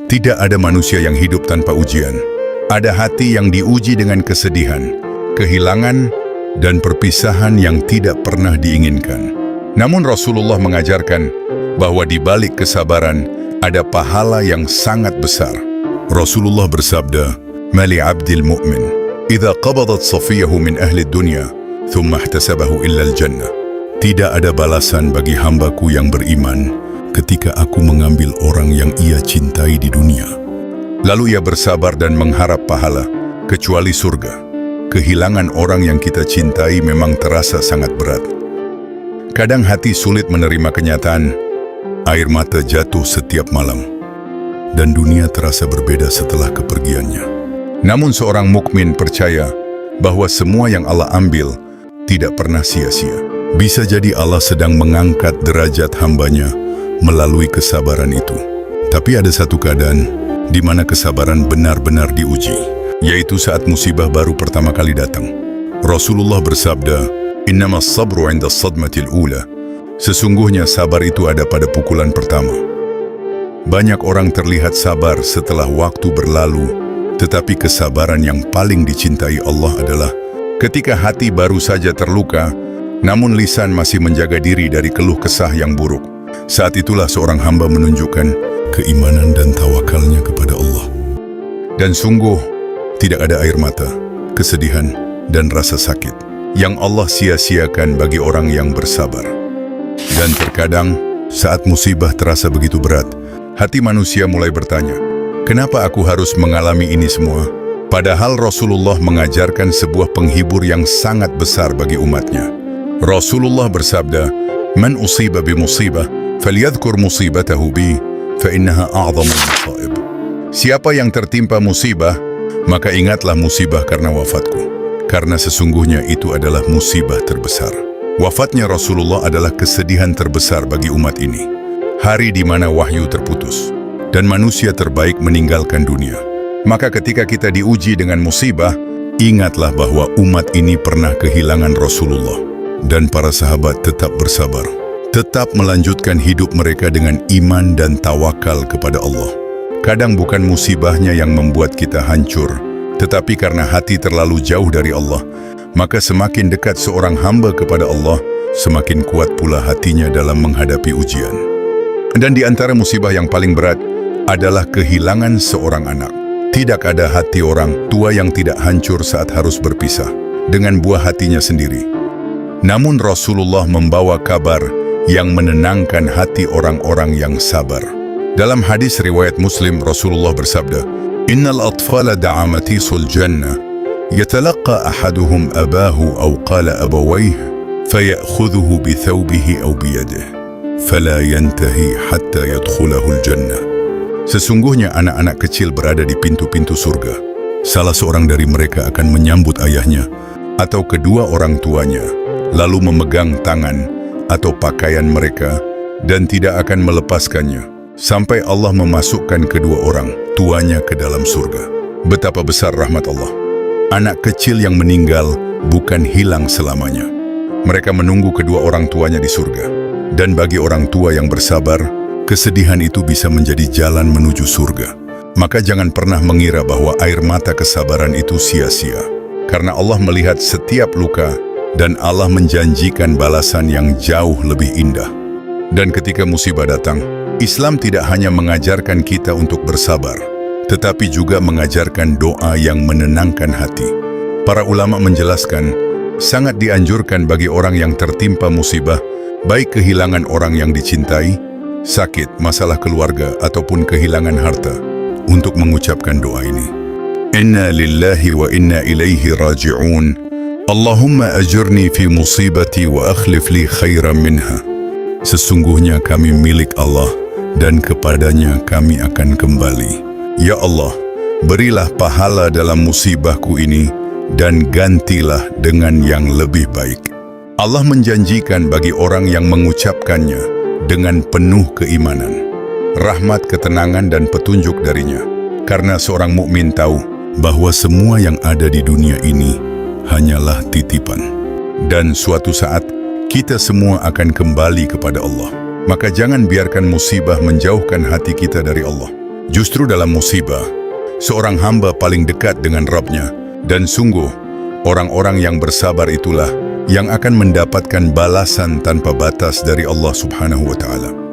Tidak ada manusia yang hidup tanpa ujian. Ada hati yang diuji dengan kesedihan, kehilangan, dan perpisahan yang tidak pernah diinginkan. Namun Rasulullah mengajarkan bahwa di balik kesabaran ada pahala yang sangat besar. Rasulullah bersabda, "Mali 'abdil mu'min, idza qabadat safiyahu min ahli dunya, thumma ihtasabahu illa al-jannah." Tidak ada balasan bagi hambaku yang beriman ketika aku mengambil orang yang ia cintai di dunia, lalu ia bersabar dan mengharap pahala, kecuali surga. Kehilangan orang yang kita cintai memang terasa sangat berat. Kadang hati sulit menerima kenyataan, air mata jatuh setiap malam, dan dunia terasa berbeda setelah kepergiannya. Namun seorang mukmin percaya bahwa semua yang Allah ambil tidak pernah sia-sia. Bisa jadi Allah sedang mengangkat derajat hambanya melalui kesabaran itu. Tapi ada satu keadaan di mana kesabaran benar-benar diuji, yaitu saat musibah baru pertama kali datang. Rasulullah bersabda, "Innamas sabru 'inda as-sadmatil ula." Sesungguhnya sabar itu ada pada pukulan pertama. Banyak orang terlihat sabar setelah waktu berlalu, tetapi kesabaran yang paling dicintai Allah adalah ketika hati baru saja terluka, namun lisan masih menjaga diri dari keluh kesah yang buruk. Saat itulah seorang hamba menunjukkan keimanan dan tawakalnya kepada Allah. Dan sungguh, tidak ada air mata, kesedihan, dan rasa sakit yang Allah sia-siakan bagi orang yang bersabar. Dan terkadang, saat musibah terasa begitu berat, hati manusia mulai bertanya, kenapa aku harus mengalami ini semua? Padahal Rasulullah mengajarkan sebuah penghibur yang sangat besar bagi umatnya. Rasulullah bersabda, "Man usiba bi musibah, falyadhkur musibatahu bi, fa innaha a'dhamul masaib." Siapa yang tertimpa musibah, maka ingatlah musibah karena wafatku, karena sesungguhnya itu adalah musibah terbesar. Wafatnya Rasulullah adalah kesedihan terbesar bagi umat ini. Hari di mana wahyu terputus dan manusia terbaik meninggalkan dunia. Maka ketika kita diuji dengan musibah, ingatlah bahwa umat ini pernah kehilangan Rasulullah. Dan para sahabat tetap bersabar, tetap melanjutkan hidup mereka dengan iman dan tawakal kepada Allah. Kadang bukan musibahnya yang membuat kita hancur, tetapi karena hati terlalu jauh dari Allah, maka semakin dekat seorang hamba kepada Allah, semakin kuat pula hatinya dalam menghadapi ujian. Dan di antara musibah yang paling berat adalah kehilangan seorang anak. Tidak ada hati orang tua yang tidak hancur saat harus berpisah dengan buah hatinya sendiri. Namun Rasulullah membawa kabar yang menenangkan hati orang-orang yang sabar. Dalam hadis riwayat Muslim, Rasulullah bersabda, "Innal atfala da'amatisul jannah, yatalaqqa ahaduhum abahu aw qala abawayh, fayakhudhuhu bi thawbihi aw bi yadihi, fala yantahi hatta yadkhulahul jannah." Sesungguhnya anak-anak kecil berada di pintu-pintu surga. Salah seorang dari mereka akan menyambut ayahnya atau kedua orang tuanya, lalu memegang tangan atau pakaian mereka dan tidak akan melepaskannya sampai Allah memasukkan kedua orang tuanya ke dalam surga. Betapa besar rahmat Allah. Anak kecil yang meninggal bukan hilang selamanya. Mereka menunggu kedua orang tuanya di surga. Dan bagi orang tua yang bersabar, kesedihan itu bisa menjadi jalan menuju surga. Maka jangan pernah mengira bahwa air mata kesabaran itu sia-sia. Karena Allah melihat setiap luka, dan Allah menjanjikan balasan yang jauh lebih indah. Dan ketika musibah datang, Islam tidak hanya mengajarkan kita untuk bersabar, tetapi juga mengajarkan doa yang menenangkan hati. Para ulama menjelaskan, sangat dianjurkan bagi orang yang tertimpa musibah, baik kehilangan orang yang dicintai, sakit, masalah keluarga, ataupun kehilangan harta, untuk mengucapkan doa ini. Inna lillahi wa inna ilaihi raji'un. Allahumma ajurni fi musibati wa akhlif li khairan minha. Sesungguhnya kami milik Allah dan kepadanya kami akan kembali. Ya Allah, berilah pahala dalam musibahku ini dan gantilah dengan yang lebih baik. Allah menjanjikan bagi orang yang mengucapkannya dengan penuh keimanan, rahmat, ketenangan, dan petunjuk darinya. Karena seorang mukmin tahu bahwa semua yang ada di dunia ini hanyalah titipan. Dan suatu saat, kita semua akan kembali kepada Allah. Maka jangan biarkan musibah menjauhkan hati kita dari Allah. Justru dalam musibah, seorang hamba paling dekat dengan Rabb-Nya, dan sungguh, orang-orang yang bersabar itulah yang akan mendapatkan balasan tanpa batas dari Allah Subhanahu wa Ta'ala.